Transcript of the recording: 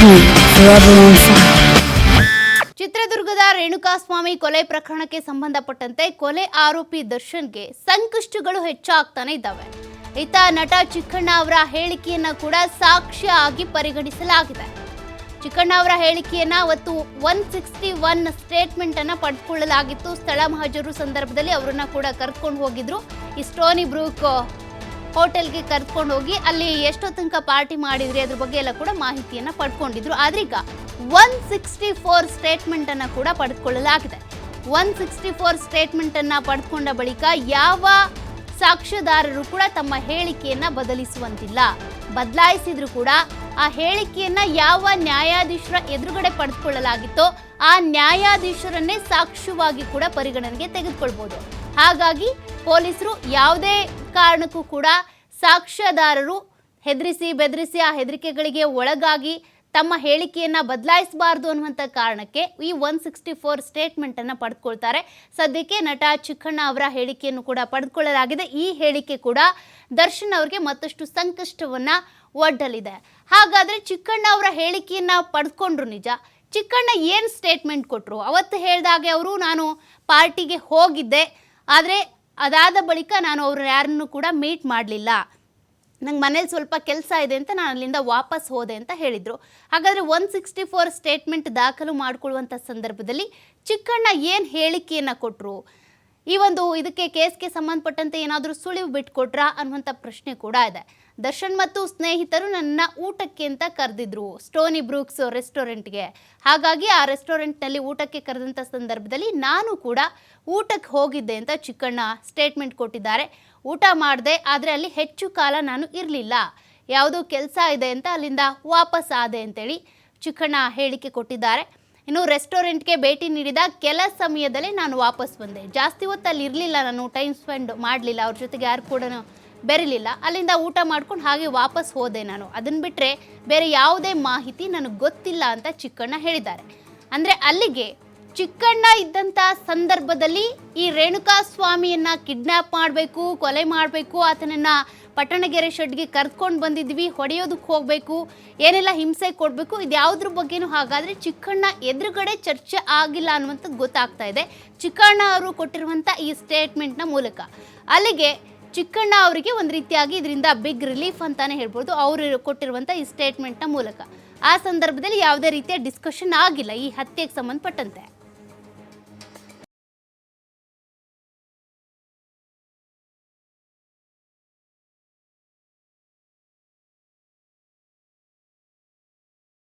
me forever on fire. ಚಿತ್ರದುರ್ಗದ ರೇಣುಕಾಸ್ವಾಮಿ ಕೊಲೆ ಪ್ರಕರಣಕ್ಕೆ ಸಂಬಂಧಪಟ್ಟಂತೆ ಕೊಲೆ ಆರೋಪಿ ದರ್ಶನ್ಗೆ ಸಂಕಷ್ಟಗಳು ಹೆಚ್ಚಾಗ್ತಾನೆ ಇದ್ದಾವೆ. ಈತ ನಟ ಚಿಕ್ಕಣ್ಣ ಅವರ ಹೇಳಿಕೆಯನ್ನ ಕೂಡ ಸಾಕ್ಷ್ಯ ಆಗಿ ಪರಿಗಣಿಸಲಾಗಿದೆ. ಚಿಕ್ಕಣ್ಣ ಅವರ ಹೇಳಿಕೆಯನ್ನ ಅವತ್ತು 161 ಸ್ಟೇಟ್ಮೆಂಟ್ ಅನ್ನ ಪಡೆದುಕೊಳ್ಳಲಾಗಿತ್ತು. ಸ್ಥಳ ಮಹಜರು ಸಂದರ್ಭದಲ್ಲಿ ಅವರನ್ನ ಕೂಡ ಕರೆದುಕೊಂಡು ಹೋಗಿದ್ರು. ಈ ಸ್ಟೋನಿ ಬ್ರೂಕ್ ಹೋಟೆಲ್ಗೆ ಕರೆದುಕೊಂಡು ಹೋಗಿ ಅಲ್ಲಿ ಎಷ್ಟೋ ತನಕ ಪಾರ್ಟಿ ಮಾಡಿದ್ರಿ ಅದ್ರ ಬಗ್ಗೆ ಎಲ್ಲ ಕೂಡ ಮಾಹಿತಿಯನ್ನ ಪಡ್ಕೊಂಡಿದ್ರು. ಆದ್ರೀಗ 164 ಸ್ಟೇಟ್ಮೆಂಟ್ ಅನ್ನ ಕೂಡ ಪಡೆದುಕೊಳ್ಳಲಾಗಿದೆ. 164 ಸ್ಟೇಟ್ಮೆಂಟ್ ಅನ್ನ ಪಡೆದುಕೊಂಡ ಬಳಿಕ ಯಾವ ಸಾಕ್ಷ್ಯದಾರರು ಕೂಡ ತಮ್ಮ ಹೇಳಿಕೆಯನ್ನ ಬದಲಿಸುವಂತಿಲ್ಲ. ಬದಲಾಯಿಸಿದ್ರು ಕೂಡ ಆ ಹೇಳಿಕೆಯನ್ನ ಯಾವ ನ್ಯಾಯಾಧೀಶರ ಎದುರುಗಡೆ ಪಡೆದುಕೊಳ್ಳಲಾಗಿತ್ತೋ ಆ ನ್ಯಾಯಾಧೀಶರನ್ನೇ ಸಾಕ್ಷ್ಯವಾಗಿ ಕೂಡ ಪರಿಗಣನೆಗೆ ತೆಗೆದುಕೊಳ್ಬಹುದು. ಹಾಗಾಗಿ ಪೊಲೀಸರು ಯಾವುದೇ ಕಾರಣಕ್ಕೂ ಕೂಡ ಸಾಕ್ಷ್ಯದಾರರು ಹೆದರಿಸಿ ಬೆದರಿಸಿ ಆ ಹೆದರಿಕೆಗಳಿಗೆ ಒಳಗಾಗಿ ತಮ್ಮ ಹೇಳಿಕೆಯನ್ನ ಬದಲಾಯಿಸಬಾರದು ಅನ್ನುವಂಥ ಕಾರಣಕ್ಕೆ ಈ 164 ಸ್ಟೇಟ್ಮೆಂಟ್ ಅನ್ನ ಪಡೆದುಕೊಳ್ತಾರೆ. ಸದ್ಯಕ್ಕೆ ನಟ ಚಿಕ್ಕಣ್ಣ ಅವರ ಹೇಳಿಕೆಯನ್ನು ಕೂಡ ಪಡೆದುಕೊಳ್ಳಲಾಗಿದೆ. ಈ ಹೇಳಿಕೆ ಕೂಡ ದರ್ಶನ್ ಅವರಿಗೆ ಮತ್ತಷ್ಟು ಸಂಕಷ್ಟವನ್ನ ಒಡ್ಡಲಿದೆ. ಹಾಗಾದ್ರೆ ಚಿಕ್ಕಣ್ಣ ಅವರ ಹೇಳಿಕೆಯನ್ನ ಪಡೆದುಕೊಂಡ್ರು ನಿಜ. ಚಿಕ್ಕಣ್ಣ ಏನು ಸ್ಟೇಟ್ಮೆಂಟ್ ಕೊಟ್ಟರು? ಅವತ್ತು ಹೇಳಿದಾಗೆ ಅವರು ನಾನು ಪಾರ್ಟಿಗೆ ಹೋಗಿದ್ದೆ, ಆದರೆ ಅದಾದ ಬಳಿಕ ನಾನು ಅವ್ರು ಯಾರನ್ನು ಕೂಡ ಮೀಟ್ ಮಾಡಲಿಲ್ಲ, ನಂಗೆ ಮನೇಲಿ ಸ್ವಲ್ಪ ಕೆಲಸ ಇದೆ ಅಂತ ನಾನು ಅಲ್ಲಿಂದ ವಾಪಸ್ ಹೋದೆ ಅಂತ ಹೇಳಿದರು. ಹಾಗಾದರೆ 164 ಸ್ಟೇಟ್ಮೆಂಟ್ ದಾಖಲು ಮಾಡಿಕೊಳ್ಳುವಂಥ ಸಂದರ್ಭದಲ್ಲಿ ಚಿಕ್ಕಣ್ಣ ಏನು ಹೇಳಿಕೆಯನ್ನು ಕೊಟ್ಟರು? ಈ ಒಂದು ಇದಕ್ಕೆ ಕೇಸ್ಗೆ ಸಂಬಂಧಪಟ್ಟಂತೆ ಏನಾದರೂ ಸುಳಿವು ಬಿಟ್ಕೊಟ್ರಾ ಅನ್ನುವಂಥ ಪ್ರಶ್ನೆ ಕೂಡ ಇದೆ. ದರ್ಶನ್ ಮತ್ತು ಸ್ನೇಹಿತರು ನನ್ನ ಊಟಕ್ಕೆ ಅಂತ ಕರೆದಿದ್ರು ಸ್ಟೋನಿ ಬ್ರೂಕ್ಸ್ ರೆಸ್ಟೋರೆಂಟ್ಗೆ. ಹಾಗಾಗಿ ಆ ರೆಸ್ಟೋರೆಂಟ್ನಲ್ಲಿ ಊಟಕ್ಕೆ ಕರೆದಂಥ ಸಂದರ್ಭದಲ್ಲಿ ನಾನು ಕೂಡ ಊಟಕ್ಕೆ ಹೋಗಿದ್ದೆ ಅಂತ ಚಿಕ್ಕಣ್ಣ ಸ್ಟೇಟ್ಮೆಂಟ್ ಕೊಟ್ಟಿದ್ದಾರೆ. ಊಟ ಮಾಡಿದೆ, ಆದರೆ ಅಲ್ಲಿ ಹೆಚ್ಚು ಕಾಲ ನಾನು ಇರಲಿಲ್ಲ, ಯಾವುದೋ ಕೆಲಸ ಇದೆ ಅಂತ ಅಲ್ಲಿಂದ ವಾಪಸ್ ಆದೆ ಅಂತೇಳಿ ಚಿಕ್ಕಣ್ಣ ಹೇಳಿಕೆ ಕೊಟ್ಟಿದ್ದಾರೆ. ಇನ್ನು ರೆಸ್ಟೋರೆಂಟ್ಗೆ ಭೇಟಿ ನೀಡಿದ ಕೆಲ ಸಮಯದಲ್ಲೇ ನಾನು ವಾಪಸ್ ಬಂದೆ. ಜಾಸ್ತಿ ಹೊತ್ತು ಅಲ್ಲಿ ಇರಲಿಲ್ಲ, ನಾನು ಟೈಮ್ ಸ್ಪೆಂಡ್ ಮಾಡಲಿಲ್ಲ, ಅವ್ರ ಜೊತೆಗೆ ಯಾರು ಕೂಡ ಬೆರಲಿಲ್ಲ. ಅಲ್ಲಿಂದ ಊಟ ಮಾಡ್ಕೊಂಡು ಹಾಗೆ ವಾಪಸ್ ಹೋದೆ ನಾನು. ಅದನ್ನು ಬಿಟ್ಟರೆ ಬೇರೆ ಯಾವುದೇ ಮಾಹಿತಿ ನನಗೆ ಗೊತ್ತಿಲ್ಲ ಅಂತ ಚಿಕ್ಕಣ್ಣ ಹೇಳಿದ್ದಾರೆ. ಅಂದರೆ ಅಲ್ಲಿಗೆ ಚಿಕ್ಕಣ್ಣ ಇದ್ದಂಥ ಸಂದರ್ಭದಲ್ಲಿ ಈ ರೇಣುಕಾಸ್ವಾಮಿಯನ್ನು ಕಿಡ್ನ್ಯಾಪ್ ಮಾಡಬೇಕು, ಕೊಲೆ ಮಾಡಬೇಕು, ಆತನನ್ನು ಪಟ್ಟಣಗೆರೆ ಶೆಡ್ಗೆ ಕರ್ಕೊಂಡು ಬಂದಿದ್ವಿ, ಹೊಡೆಯೋದಕ್ಕೆ ಹೋಗಬೇಕು, ಏನೆಲ್ಲ ಹಿಂಸೆ ಕೊಡಬೇಕು, ಇದು ಯಾವುದ್ರ ಬಗ್ಗೆನೂ ಹಾಗಾದರೆ ಚಿಕ್ಕಣ್ಣ ಎದುರುಗಡೆ ಚರ್ಚೆ ಆಗಿಲ್ಲ ಅನ್ನುವಂಥದ್ದು ಗೊತ್ತಾಗ್ತಾ ಇದೆ ಚಿಕ್ಕಣ್ಣ ಅವರು ಕೊಟ್ಟಿರುವಂಥ ಈ ಸ್ಟೇಟ್ಮೆಂಟ್ನ ಮೂಲಕ. ಅಲ್ಲಿಗೆ ಚಿಕ್ಕಣ್ಣ ಅವರಿಗೆ ಒಂದು ರೀತಿಯಾಗಿ ಇದರಿಂದ ಬಿಗ್ ರಿಲೀಫ್ ಅಂತಾನೆ ಹೇಳ್ಬೋದು, ಅವರು ಕೊಟ್ಟಿರುವಂಥ ಈ ಸ್ಟೇಟ್ಮೆಂಟ್ನ ಮೂಲಕ. ಆ ಸಂದರ್ಭದಲ್ಲಿ ಯಾವುದೇ ರೀತಿಯ ಡಿಸ್ಕಷನ್ ಆಗಿಲ್ಲ ಈ ಹತ್ಯೆಗೆ ಸಂಬಂಧಪಟ್ಟಂತೆ.